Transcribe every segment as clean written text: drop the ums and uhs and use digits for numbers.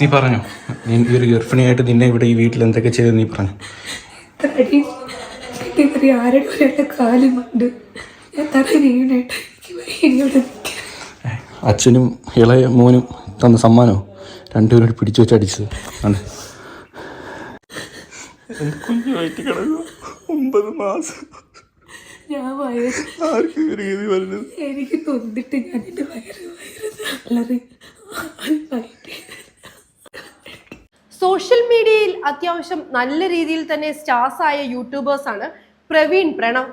നീ പറഞ്ഞു ഈ ഒരു ഗർഭിണിയായിട്ട് നിന്നെ ഇവിടെ ഈ വീട്ടിൽ എന്തൊക്കെ ചെയ്തു നീ പറഞ്ഞു. ആരുടെ കാലുമുണ്ട്. ഞാൻ തറയിനായിട്ട് അച്ഛനും ഇളയ മോനും തന്ന സമ്മാനോ രണ്ടുപേരോട് പിടിച്ചു വെച്ച് അടിച്ചത് ആണ്. കുഞ്ഞുമായിട്ട് കിടന്നു 9 മാസം. എനിക്ക് തൊന്നിട്ട് ഞാൻ എൻ്റെ വയറ് സോഷ്യൽ മീഡിയയിൽ അത്യാവശ്യം നല്ല രീതിയിൽ തന്നെ സ്റ്റാർസായ യൂട്യൂബേഴ്സാണ് പ്രവീൺ പ്രണവ്.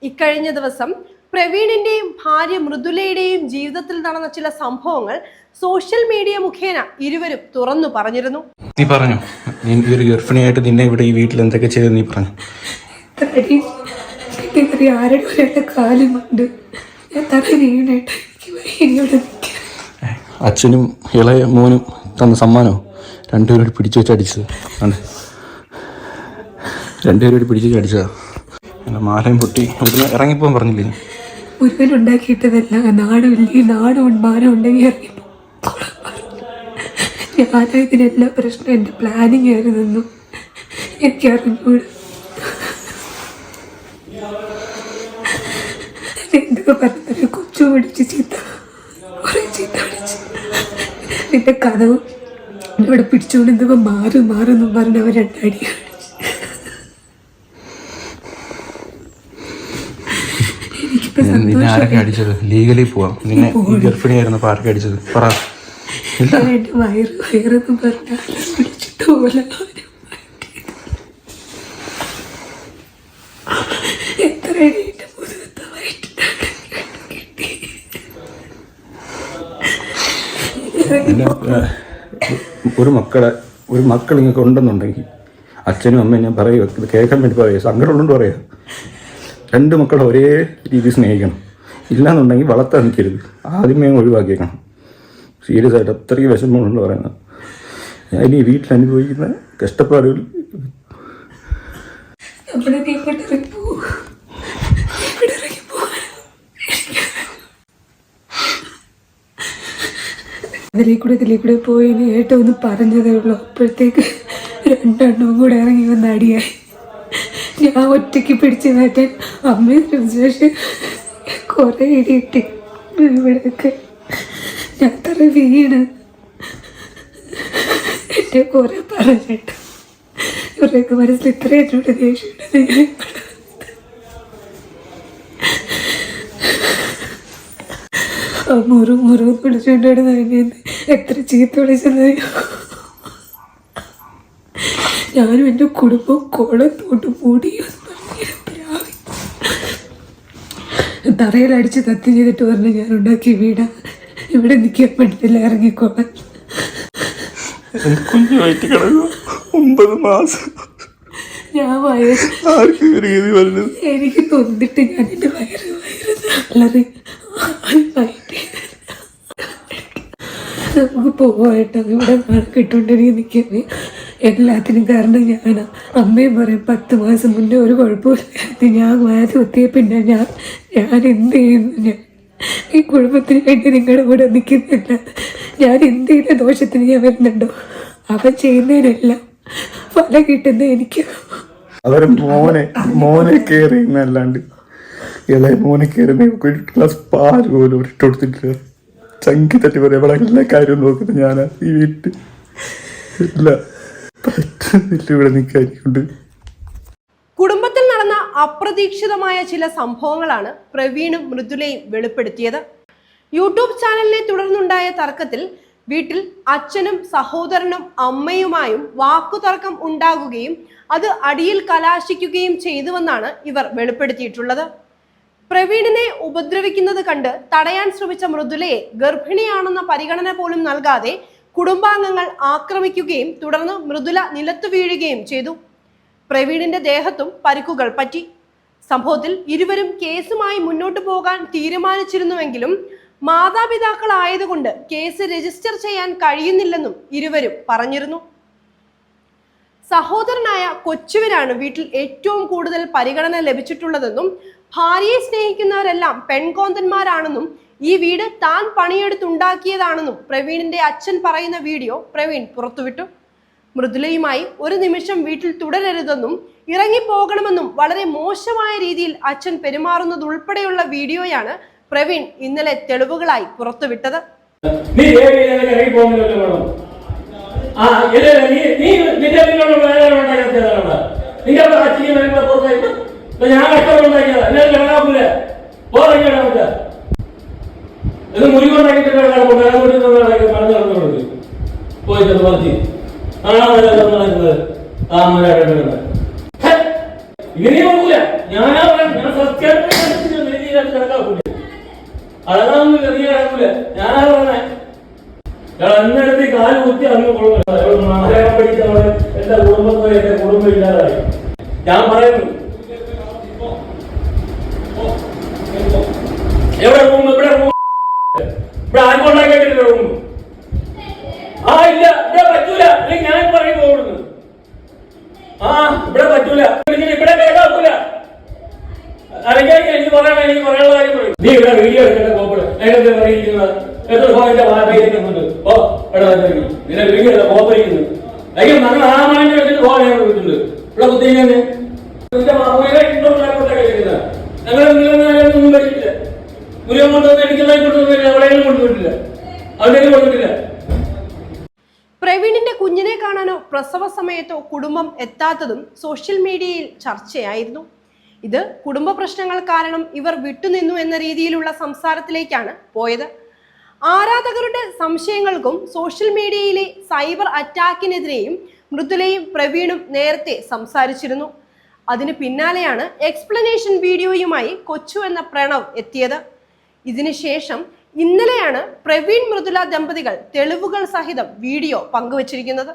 ഇക്കഴിഞ്ഞ ദിവസം പ്രവീണിന്റെയും ഭാര്യ മൃദുലയുടെയും ജീവിതത്തിൽ നടന്ന ചില സംഭവങ്ങൾ സോഷ്യൽ മീഡിയ മുഖേന ഇരുവരും തുറന്നു പറഞ്ഞിരുന്നു. നീ പറഞ്ഞു ഈ ഒരു ഗർഭിണിയായിട്ട് നിന്നെ ഇവിടെ ഈ വീട്ടിൽ എന്തൊക്കെ ചെയ്തു നീ പറഞ്ഞു. ആരുടെ കാലുമുണ്ട്. ഞാൻ തറയിനായിട്ട് അച്ഛനും ഇളയ മോനും തന്ന സമ്മാനോ രണ്ടുപേരോട് പിടിച്ചു വെച്ച് അടിച്ചത് ആണ്. രണ്ടുപേരോട് പിടിച്ചു വെച്ച് അടിച്ചതാ. മാലയും പൊട്ടി ഇവിടുന്ന് ഇറങ്ങിപ്പോകാൻ പറഞ്ഞില്ലേ. ഒരുവനുണ്ടാക്കിയിട്ടതല്ല. നാടും മാനം ഉണ്ടെങ്കിൽ ഇറങ്ങിപ്പോ. ഞാനായതിനെല്ലാ പ്രശ്നം എൻ്റെ പ്ലാനിങ് ആയിരുന്നു. എനിക്കറിഞ്ഞൂടെ എന്തൊക്കെ പറഞ്ഞ കൊച്ചു പിടിച്ച് കുറേ ചീത്ത പിടിച്ച് നിന്റെ കഥവും ഇവിടെ പിടിച്ചുകൊണ്ട് എന്തൊക്കെ മാറുമെന്നും പറഞ്ഞവർ രണ്ടടി നിന്നെ ആരൊക്കെ അടിച്ചത്? ലീഗലി പോവാം. നിന്നെ ഗർഭിണിയായിരുന്നപ്പോൾ ആരൊക്കെ അടിച്ചത് പറ. എൻ്റെ വയറെന്ന് പറഞ്ഞാൽ പിടിച്ചിട്ട് പോലെ എത്ര ഒരു മക്കൾ ഇങ്ങനെ ഉണ്ടെന്നുണ്ടെങ്കിൽ അച്ഛനും അമ്മയും ഞാൻ പറയുക, ഇത് കേൾക്കാൻ വേണ്ടി പറയുക, സങ്കടമുള്ളതുകൊണ്ട് പറയുക. 2 മക്കളെ ഒരേ രീതിയിൽ സ്നേഹിക്കണം. ഇല്ലാന്നുണ്ടെങ്കിൽ വളർത്താൻ നിൽക്കരുത്. ആദ്യമേ ഒഴിവാക്കിയേക്കണം. സീരിയസ് ആയിട്ട് അത്രയും വിഷമമുണ്ട് പറയുന്നത്. ഞാൻ ഇനി വീട്ടിൽ അനുഭവിക്കുന്ന കഷ്ടപ്പാടുകൾ ഇതിലേക്കൂടെ പോയി ഇനി ഏറ്റവും ഒന്ന് പറഞ്ഞതേ ഉള്ളൂ. അപ്പോഴത്തേക്ക് 2 എണ്ണവും കൂടെ ഇറങ്ങി വന്ന് അടിയായി. ഞാൻ ഒറ്റയ്ക്ക് പിടിച്ച് മാറ്റാൻ അമ്മയും ശ്രമിച്ചു. കുറേ ഇടിയിട്ട് ഇവിടെയൊക്കെ ഞാൻ തറ വീണ് എന്നെ കുറേ പറഞ്ഞിട്ട് ഇവരുടെയൊക്കെ മനസ്സിൽ ഇത്ര എന്നോട് ദേഷ്യമുണ്ട്. മുറും പിടിച്ചുകൊണ്ടിരുന്ന എത്ര ചീത്ത വിളിച്ചത്. ഞാനും എൻ്റെ കുടുംബം കുളത്തോട്ട് മൂടിയെന്ന് തറയിലടിച്ച് കത്തി ചെയ്തിട്ട് പറഞ്ഞ് ഞാൻ ഉണ്ടാക്കി വീടാ, ഇവിടെ നിൽക്കാൻ പറ്റില്ല, ഇറങ്ങിക്കോളാൻ. കുഞ്ഞുമായിട്ട് കിടന്നു 9 മാസം. ഞാൻ എനിക്ക് തൊന്നിട്ട് ഞാൻ എൻ്റെ വയറ് വളരെ നമുക്ക് പോവാട്ടോ. ഇവിടെ കിട്ടുകൊണ്ടിരിക്കും നിൽക്കുന്നത് എല്ലാത്തിനും കാരണം ഞാനാ. അമ്മയും പറയും 10 മാസം മുന്നേ ഒരു കുഴപ്പമില്ലാത്ത ഞാൻ മാറ്റി ഒത്തിയ പിന്നെ ഞാൻ എന്ത് ചെയ്യുന്നു? ഞാൻ ഈ കുടുംബത്തിന് വേണ്ടി നിങ്ങളുടെ കൂടെ നിൽക്കുന്നില്ല. ഞാൻ എന്തെങ്കിലും ദോഷത്തിന് ഞാൻ വരുന്നുണ്ടോ? അവൻ ചെയ്യുന്നതിനെല്ലാം ഫലം കിട്ടുന്ന എനിക്ക്. അവരെ മോനെ കയറിയല്ലാണ്ട് ഇളയ മോനെ കയറുന്ന ഒരു ഗ്ലാസ് പാല് പോലും ഇട്ട് കൊടുത്തിട്ടില്ല. ചങ്കി തട്ടി പറയാം. ഇവിടെ എല്ലാ കാര്യവും നോക്കുന്നത് ഞാനാ. ഈ വീട്ടിൽ ഇല്ല പറ്റുന്നില്ല ഇവിടെ നിൽക്കാനുണ്ട്. കുടുംബത്തിൽ നടന്ന അപ്രതീക്ഷിതമായ ചില സംഭവങ്ങളാണ് പ്രവീണും മൃദുലയും വെളിപ്പെടുത്തിയത്. യൂട്യൂബ് ചാനലിനെ തുടർന്നുണ്ടായ തർക്കത്തിൽ വീട്ടിൽ അച്ഛനും സഹോദരനും അമ്മയുമായും വാക്കുതർക്കം ഉണ്ടാകുകയും അത് അടിയിൽ കലാശിക്കുകയും ചെയ്തുവെന്നാണ് ഇവർ വെളിപ്പെടുത്തിയിട്ടുള്ളത്. പ്രവീണിനെ ഉപദ്രവിക്കുന്നത് കണ്ട് തടയാൻ ശ്രമിച്ച മൃദുലയെ ഗർഭിണിയാണെന്ന പരിഗണന പോലും നൽകാതെ കുടുംബാംഗങ്ങൾ ആക്രമിക്കുകയും തുടർന്ന് മൃദുല നിലത്തു വീഴുകയും ചെയ്തു. പ്രവീണിന്റെ ദേഹത്തും പരിക്കുകൾ പറ്റി. സംഭവത്തിൽ ഇരുവരും കേസുമായി മുന്നോട്ടു പോകാൻ തീരുമാനിച്ചിരുന്നുവെങ്കിലും മാതാപിതാക്കളായതുകൊണ്ട് കേസ് രജിസ്റ്റർ ചെയ്യാൻ കഴിയുന്നില്ലെന്നും ഇരുവരും പറഞ്ഞിരുന്നു. സഹോദരനായ കൊച്ചുവിനാണ് വീട്ടിൽ ഏറ്റവും കൂടുതൽ പരിഗണന ലഭിച്ചിട്ടുള്ളതെന്നും ഭാര്യയെ സ്നേഹിക്കുന്നവരെല്ലാം പെൺകോന്തന്മാരാണെന്നും ഈ വീട് താൻ പണിയെടുത്തുണ്ടാക്കിയതാണെന്നും പ്രവീണിന്റെ അച്ഛൻ പറയുന്ന വീഡിയോ പ്രവീൺ പുറത്തുവിട്ടു. മൃദുലയുമായി ഒരു നിമിഷം വീട്ടിൽ തുടരരുതെന്നും ഇറങ്ങിപ്പോകണമെന്നും വളരെ മോശമായ രീതിയിൽ അച്ഛൻ പെരുമാറുന്നതുൾപ്പെടെയുള്ള വീഡിയോയാണ് പ്രവീൺ ഇന്നലെ തെളിവുകളായി പുറത്തുവിട്ടത്. ഇങ്ങനെ പോകൂല. ഞാനാ ഞാൻ സത്യം അതൊന്നുമില്ല, നീ നടക്കൂല. ഞാനാ പറഞ്ഞേ എന്നെടുത്ത് കാല് കുത്തി അങ്ങ് മലയാളം പഠിച്ചവള് എന്റെ കുടുംബത്തോടെ എന്റെ കുടുംബം ഇല്ലാതായി. ഞാൻ പറയുന്നു എവിടെ റൂം, ഇവിടെ റൂം, ഇവിടെ ആർക്കൊണ്ടാക്കിയിട്ടില്ല റൂം. ആ ഇല്ല, ഇവിടെ പറ്റൂല. ഞാൻ പറയും പോകുന്നു. ആ ഇവിടെ പറ്റൂല, ഇവിടെ കേൾക്കൂല. അല്ലെങ്കിൽ എനിക്ക് പറയാനുള്ള കാര്യം പറയും. നീ ഇവിടെ വീഡിയോ എടുക്കേണ്ട കോപ്പട് അതിനകത്ത് പറയുന്നത് എത്ര ഫോണിന്റെ വാർത്തയിലേക്കുന്നുണ്ട്. ഓ ഇവിടെ നിന്റെ വീഡിയോ കോപ്പരിക്കുന്നു. അയ്യോ ഞങ്ങൾ ആ മാൻ്റെ വെച്ചിട്ട് ഫോൺ വിളിച്ചിട്ടുണ്ട്. ഇവിടെ കുത്തിങ്ങനെ ഞങ്ങൾ ഒന്നും കഴിച്ചില്ല. മുരുകൻ കൊണ്ടൊന്നും എനിക്കെല്ലാം കൊണ്ടുവന്നില്ല, എവിടെയും കൊണ്ടുപോയിട്ടില്ല, അവരുടെയും കൊണ്ടിട്ടില്ല. പ്രവീണിന്റെ കുഞ്ഞിനെ കാണാനോ പ്രസവ സമയത്തോ കുടുംബം എത്താത്തതും സോഷ്യൽ മീഡിയയിൽ ചർച്ചയായിരുന്നു. ഇത് കുടുംബ പ്രശ്നങ്ങൾ കാരണം ഇവർ വിട്ടുനിന്നു എന്ന രീതിയിലുള്ള സംസാരത്തിലേക്കാണ് പോയത്. ആരാധകരുടെ സംശയങ്ങൾക്കും സോഷ്യൽ മീഡിയയിലെ സൈബർ അറ്റാക്കിനെതിരെയും മൃദുലയും പ്രവീണും നേരത്തെ സംസാരിച്ചിരുന്നു. അതിന് പിന്നാലെയാണ് എക്സ്പ്ലനേഷൻ വീഡിയോയുമായി കൊച്ചു എന്ന പ്രണവ് എത്തിയത്. ഇതിനുശേഷം ഇന്നലെയാണ് പ്രവീൺ മൃദുല ദമ്പതികൾ തെളിവുകൾ സഹിതം വീഡിയോ പങ്കുവച്ചിരിക്കുന്നത്.